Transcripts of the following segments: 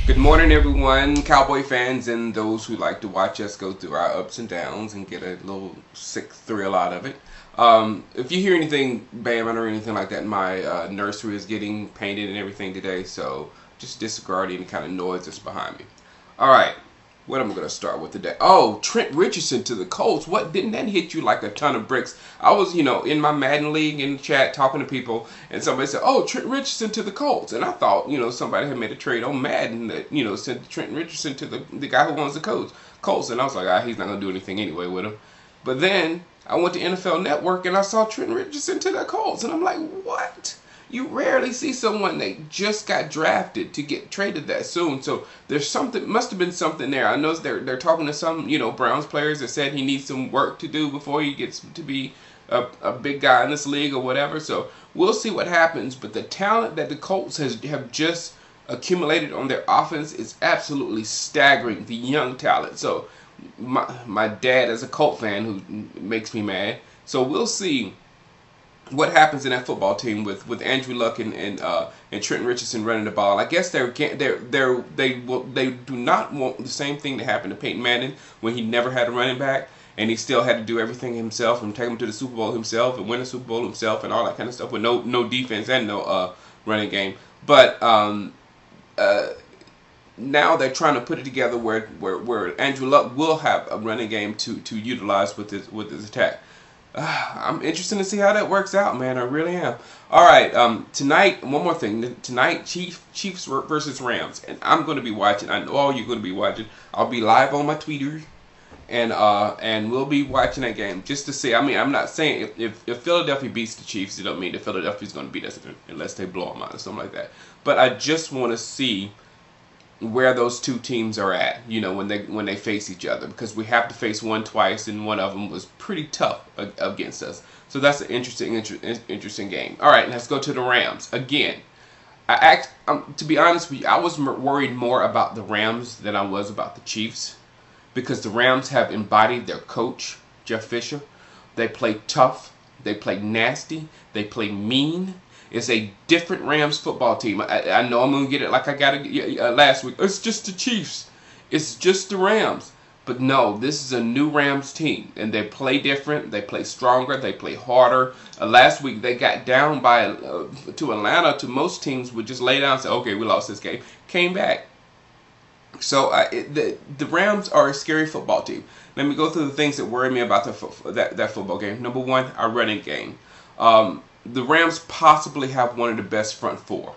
Good morning, everyone, Cowboy fans and those who like to watch us go through our ups and downs and get a little sick thrill out of it. If you hear anything banging or anything like that, my nursery is getting painted and everything today, so just disregard any kind of noise that's behind me. All right, what am I going to start with today? Oh, Trent Richardson to the Colts. What, didn't that hit you like a ton of bricks? I was, in my Madden league in the chat talking to people, and somebody said, oh, Trent Richardson to the Colts. And I thought, somebody had made a trade on Madden that, sent Trent Richardson to the guy who owns the Colts. And I was like, he's not going to do anything anyway with him. But then I went to NFL Network and I saw Trent Richardson to the Colts. And I'm like, what? You rarely see someone that just got drafted to get traded that soon. So there's something, must have been something there. I know they're talking to some, Browns players that said he needs some work to do before he gets to be a big guy in this league or whatever. So we'll see what happens. But the talent that the Colts have just accumulated on their offense is absolutely staggering. The young talent. So my dad is a Colt fan who makes me mad. So we'll see what happens in that football team with Andrew Luck and Trent Richardson running the ball. I guess they do not want the same thing that happened to Peyton Manning when he never had a running back and he still had to do everything himself and take him to the Super Bowl himself and win the Super Bowl himself and all that kind of stuff with no defense and no running game. But now they're trying to put it together where Andrew Luck will have a running game to utilize with his attack. I'm interested to see how that works out, man. I really am. All right, tonight, one more thing. Tonight, Chiefs versus Rams, and I'm going to be watching. I know all you're going to be watching. I'll be live on my Twitter, and we'll be watching that game just to see. I mean, I'm not saying if Philadelphia beats the Chiefs, it don't mean that Philadelphia's going to beat us unless they blow them out or something like that. But I just want to see where those two teams are at, when they face each other, because we have to face one twice, and one of them was pretty tough against us. So that's an interesting game. All right, let's go to the Rams again. To be honest with you, I was worried more about the Rams than I was about the Chiefs, because the Rams have embodied their coach, Jeff Fisher. They play tough, they play nasty, they play mean. It's a different Rams football team. I know I'm going to get it like I got it last week. It's just the Chiefs. It's just the Rams. But no, this is a new Rams team. And they play different. They play stronger. They play harder. Last week they got down by to Atlanta. To most teams would just lay down and say, okay, we lost this game. Came back. So the Rams are a scary football team. Let me go through the things that worry me about that football game. Number one, our running game. The Rams possibly have one of the best front four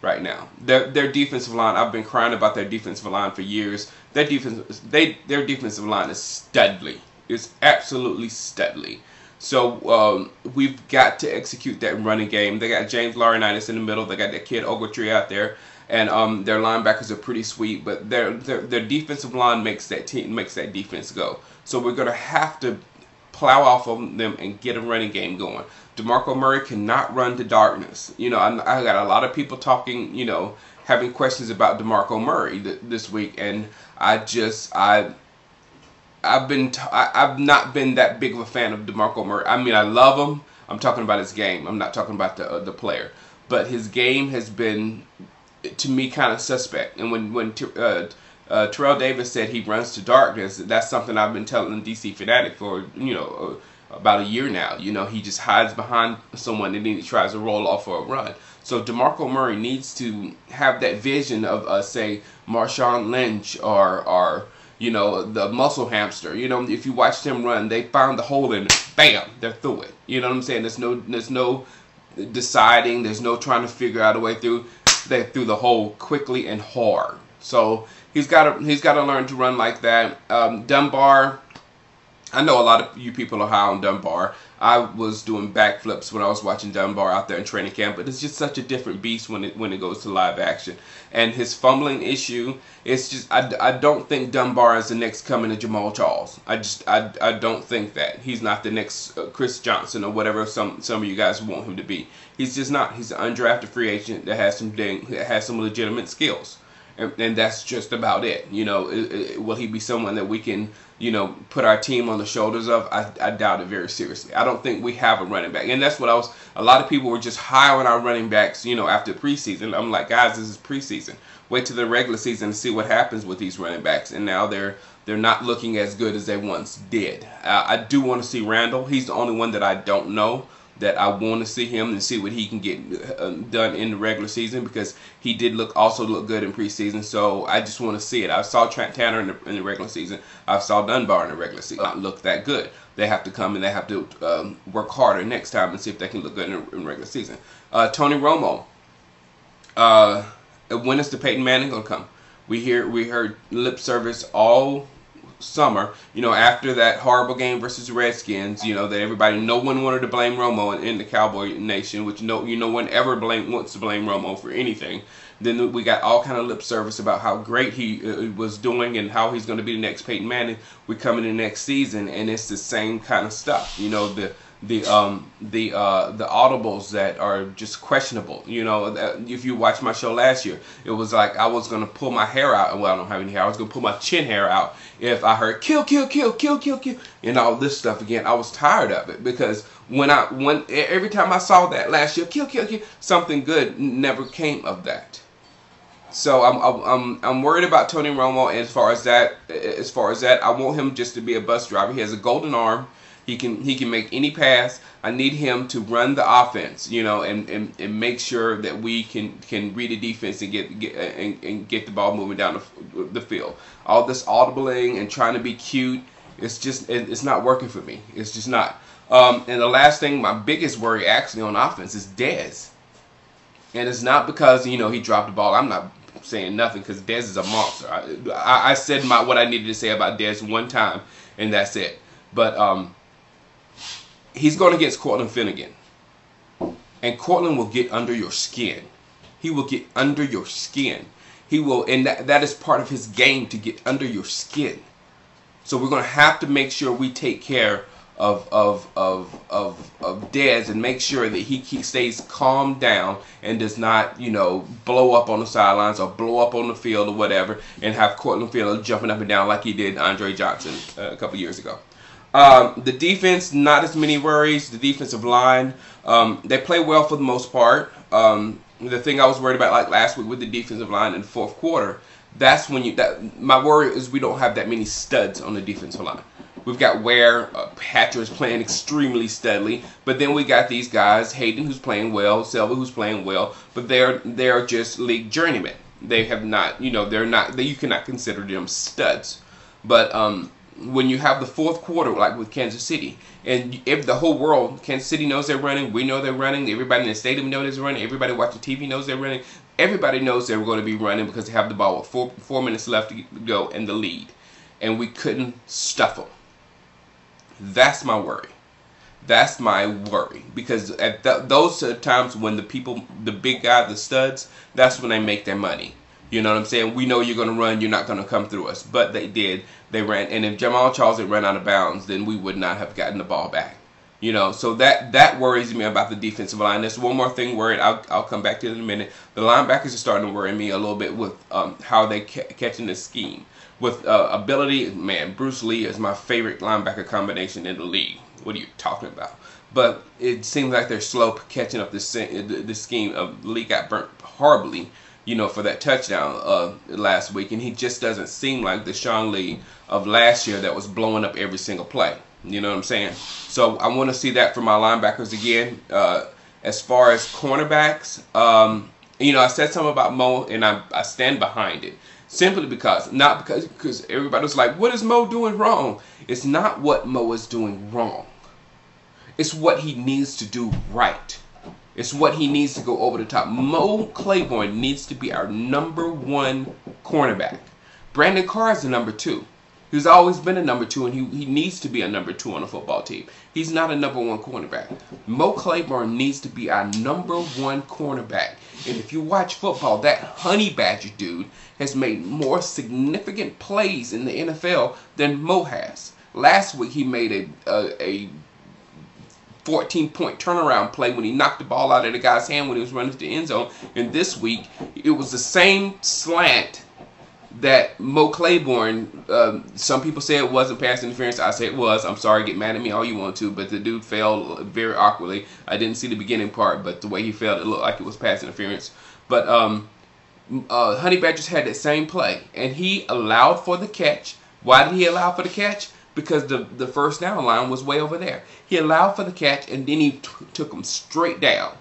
right now. Their defensive line, I've been crying about their defensive line for years. Their defensive line is studly. It's absolutely studly. So we've got to execute that running game. They got James Laurinaitis in the middle. They got that kid Ogletree out there, and their linebackers are pretty sweet. But their defensive line makes that defense go. So we're gonna have to plow off of them and get a running game going. DeMarco Murray cannot run to darkness. I got a lot of people talking, having questions about DeMarco Murray this week, and I've not been that big of a fan of DeMarco Murray. I mean, I love him. I'm talking about his game. I'm not talking about the player. But his game has been, to me, kind of suspect. And when Terrell Davis said he runs to darkness, that's something I've been telling DC Fanatic for, about a year now. He just hides behind someone and then he tries to roll off for a run. So DeMarco Murray needs to have that vision of, say, Marshawn Lynch or the muscle hamster. If you watch them run, they found the hole and bam, they're through it. You know what I'm saying? There's no deciding. There's no trying to figure out a way through. They're through the hole quickly and hard. So he's got to learn to run like that. Dunbar. I know a lot of you people are high on Dunbar. I was doing backflips when I was watching Dunbar out there in training camp, but it's just such a different beast when it goes to live action. And his fumbling issue, it's just I don't think Dunbar is the next coming of Jamal Charles. I don't think that. He's not the next Chris Johnson or whatever some of you guys want him to be. He's just not. He's an undrafted free agent that has some legitimate skills. and that's just about it. You know, will he be someone that we can, you know, put our team on the shoulders of? I doubt it very seriously. I don't think we have a running back, and that's what a lot of people were just high on our running backs, you know, after preseason. I'm like, guys, this is preseason. Wait till the regular season and see what happens with these running backs. And now they're not looking as good as they once did. I do want to see Randall. He's the only one that I don't know that I want to see him and see what he can get done in the regular season, because he did also look good in preseason. So I just want to see it. I saw Trent Tanner in the regular season. I saw Dunbar in the regular season. Not look that good. They have to come and they have to work harder next time and see if they can look good in the regular season. Tony Romo. When is the Peyton Manning gonna come? We heard lip service all summer, you know, after that horrible game versus the Redskins, you know, that no one wanted to blame Romo in the Cowboy Nation, which no one ever wants to blame Romo for anything. Then we got all kind of lip service about how great he was doing and how he's going to be the next Peyton Manning. We come in the next season and it's the same kind of stuff, you know, the audibles that are just questionable. You know, if you watched my show last year, it was like I was gonna pull my hair out. Well, I don't have any hair. I was gonna pull my chin hair out if I heard kill, kill, kill, kill, kill, kill, and all this stuff again. I was tired of it, because every time I saw that last year, kill, kill, kill, something good never came of that. So I'm worried about Tony Romo. As far as that, I want him just to be a bus driver. He has a golden arm. He can make any pass. I need him to run the offense, you know, and make sure that we can read the defense and get the ball moving down the field. All this audibling and trying to be cute, it's not working for me. It's just not. And the last thing, my biggest worry actually on offense is Dez. And it's not because, you know, he dropped the ball. I'm not saying nothing, because Dez is a monster. I said what I needed to say about Dez one time, and that's it. But he's going against Cortland Finnegan. And Cortland will get under your skin. He will get under your skin. He will, and that is part of his game, to get under your skin. So we're going to have to make sure we take care of Dez and make sure that he stays calm down and does not, you know, blow up on the sidelines or blow up on the field or whatever, and have Cortland Field jumping up and down like he did Andre Johnson a couple years ago. The defense, not as many worries. The defensive line, they play well for the most part. The thing I was worried about, like last week with the defensive line in the fourth quarter, that's when my worry is we don't have that many studs on the defensive line. We've got Ware, Hatcher is playing extremely steadily, but then we got these guys, Hayden who's playing well, Selva who's playing well, but they're just league journeymen. They have not, you know, you cannot consider them studs. But when you have the fourth quarter, like with Kansas City, and if the whole world, Kansas City knows they're running, we know they're running, everybody in the stadium knows they're running, everybody watching TV knows they're running, everybody knows they're going to be running because they have the ball with four minutes left to go in the lead, and we couldn't stuff them. That's my worry. That's my worry, because at those times when the big guy, the studs, that's when they make their money. You know what I'm saying? We know you're going to run. You're not going to come through us. But they did. They ran. And if Jamal Charles had run out of bounds, then we would not have gotten the ball back. You know, so that worries me about the defensive line. There's one more thing worried. I'll come back to it in a minute. The linebackers are starting to worry me a little bit with how they catching the scheme. With ability, man, Bruce Lee is my favorite linebacker combination in the league. What are you talking about? But it seems like they're slow catching up the scheme. Lee got burnt horribly, you know, for that touchdown last week, and he just doesn't seem like the Sean Lee of last year that was blowing up every single play. You know what I'm saying? So I want to see that from my linebackers again. As far as cornerbacks, you know, I said something about Mo, and I stand behind it. Simply because everybody was like, what is Mo doing wrong? It's not what Mo is doing wrong. It's what he needs to do right. It's what he needs to go over the top. Mo Claiborne needs to be our #1 cornerback. Brandon Carr is the #2. He's always been a #2, and he needs to be a #2 on a football team. He's not a #1 cornerback. Mo Claiborne needs to be our #1 cornerback. And if you watch football, that honey badger dude has made more significant plays in the NFL than Mo has. Last week he made a 14-point turnaround play when he knocked the ball out of the guy's hand when he was running to the end zone. And this week, it was the same slant that Mo Claiborne, some people say it wasn't pass interference. I say it was. I'm sorry, get mad at me all you want to, but the dude fell very awkwardly. I didn't see the beginning part, but the way he fell, it looked like it was pass interference. But Honey Badgers had that same play, and he allowed for the catch. Why did he allow for the catch? Because the first down line was way over there. He allowed for the catch, and then he took him straight down.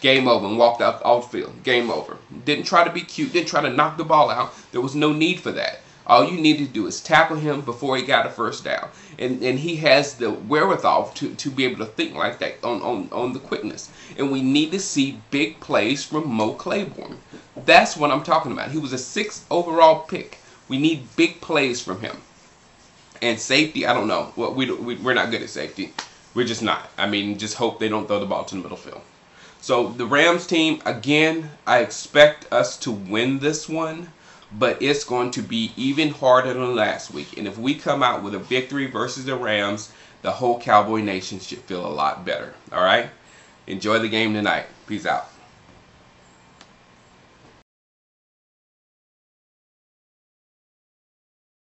Game over, and walked out off the field. Game over. Didn't try to be cute. Didn't try to knock the ball out. There was no need for that. All you needed to do is tackle him before he got a first down. And he has the wherewithal to be able to think like that on the quickness. And we need to see big plays from Mo Claiborne. That's what I'm talking about. He was a 6th overall pick. We need big plays from him. And safety, I don't know. Well, we're not good at safety. We're just not. I mean, just hope they don't throw the ball to the middle field. So the Rams team, again, I expect us to win this one, but it's going to be even harder than last week. And if we come out with a victory versus the Rams, the whole Cowboy Nation should feel a lot better. All right? Enjoy the game tonight. Peace out.